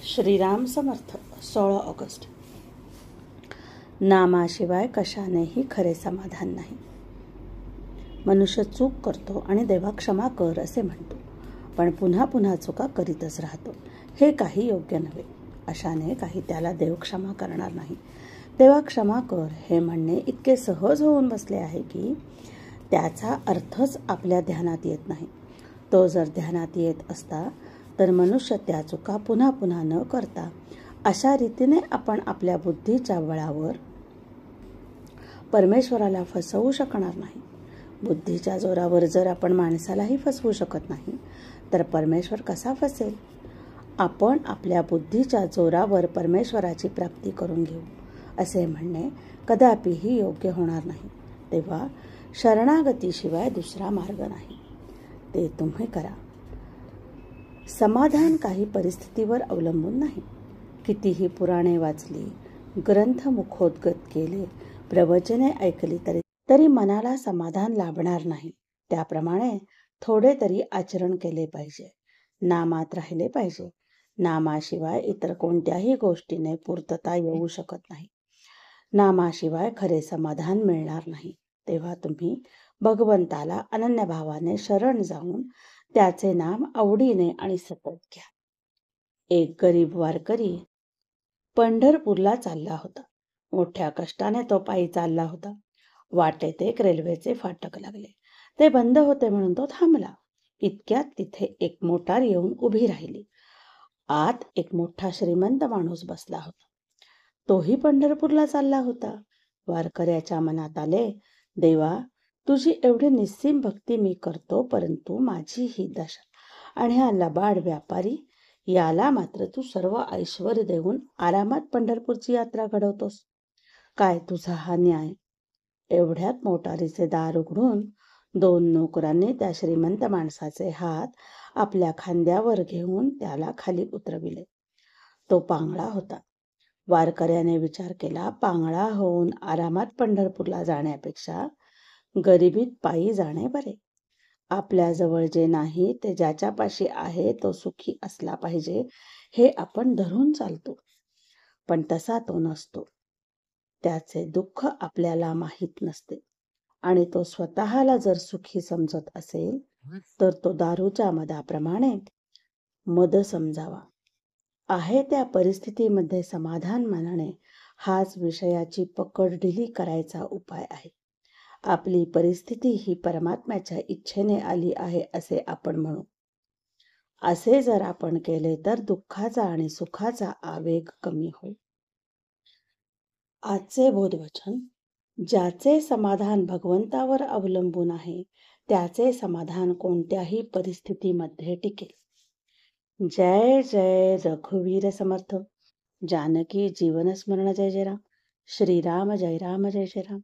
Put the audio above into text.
Shriram Samarth 16 August. नामाशिवाय कशानेही खरे समाधान नाही. मनुष्य चूक करतो आणि देवा क्षमा कर असे म्हणतो, पण पुन्हा पुन्हा चुका करीतच राहतो. हे काही योग्य नव्हे. अशाने काही त्याला देव क्षमा करणार नाही. देवा क्षमा कर हे म्हणणे इतके सहज होऊन बसले आहे की त्याचा अर्थच आपल्या ध्यानात येत नाही. तो जर ध्यानात येत असता तर मनुष्य त्या चुका पुन्हा पुन्हा न करता अशा रीतीने आपण आपल्या बुद्धीच्या बळावर परमेश्वराला फसवू शकणार नाही. बुद्धीच्या जोरावर जर आपण माणसालाही फसवू शकत नाही तर परमेश्वर कसा फसेल? आपण आपल्या बुद्धीच्या जोरावर परमेश्वराची प्राप्ती करून घेऊ असे म्हणणे कदापिही योग्य होणार नाही. तेव्हा शरणागतीशिवाय दुसरा मार्ग नाही. ते तुम्ही करा. समाधान काही परिस्थितीवर अवलंबून नाही. कितीही पुराणे वाचली, ग्रंथ मुखोद्गत केले, प्रवचने ऐकली तरी मनाला समाधान लाभणार नाही. त्याप्रमाणे थोडे तरी आचरण केले पाहिजे. नामात राहिले पाहिजे. नामाशिवाय इतर कोणत्याही गोष्टीने पूर्तता येऊ शकत नाही. नामाशिवाय खरे समाधान मिळणार नाही. तेव्हा तुम्ही भगवंताला अनन्यभावाने शरण जाऊन त्याचे नाम आवडीने आणि सतत घ्या. एक गरीब वारकरी पंढरपूरला चालला होता. मोठ्या कष्टाने तो पायी चालला होता. वाटेत एक रेल्वेचे फाटक लागले. ते बंद होते म्हणून तो थांबला. इतक्यात तिथे एक मोटार येऊन उभी राहिली. आत एक मोठा श्रीमंत माणूस बसला होता. तोही पंढरपूरला चालला होता. वारकऱ्याच्या मनात आले, देवा, तुझी एवढी निस्सीम भक्ती मी करतो, परंतु माझी ही दशा आणि हा लबाड व्यापारी, याला मात्र तू सर्व ऐश्वर्य देऊन आरामात पंढरपूरची यात्रा घडवतोस. काय तुझा हा न्याय? एवढ्यात मोटारीचे दार उघडून 2 नोकरांनी त्या श्रीमंत माणसाचे हात आपल्या खांद्यावर घेऊन त्याला खाली उतरविले. तो पांगळा होता. वारकऱ्याने विचार केला, पांगळा होऊन आरामात पंढरपूरला जाण्यापेक्षा गरिबीत पायी जाणे बरे. आपल्याजवळ जे नाही ते ज्याच्यापाशी आहे तो सुखी असला पाहिजे हे आपण धरून चालतो, पण तसा तो नसतो. त्याचे दुःख आपल्याला माहीत नसते आणि तो स्वतःला जर सुखी समजत असेल तर तो दारूच्या मदाप्रमाणे मद समजावा. आहे त्या परिस्थितीमध्ये समाधान मानणे हाच विषयाची पकड ढिली करायचा उपाय आहे. आपली परिस्थिती ही परमात्म्याच्या इच्छेने आली आहे असे आपण म्हणू. असे जर आपण केले तर दुःखाचा आणि सुखाचा आवेग कमी होईल. आजचे बोधवचन: ज्याचे समाधान भगवंतावर अवलंबून आहे त्याचे समाधान कोणत्याही परिस्थितीमध्ये टिकेल. जय जय रघुवीर समर्थ. जानकी जीवन स्मरण. जय जय राम. श्रीराम जय राम जय जय राम.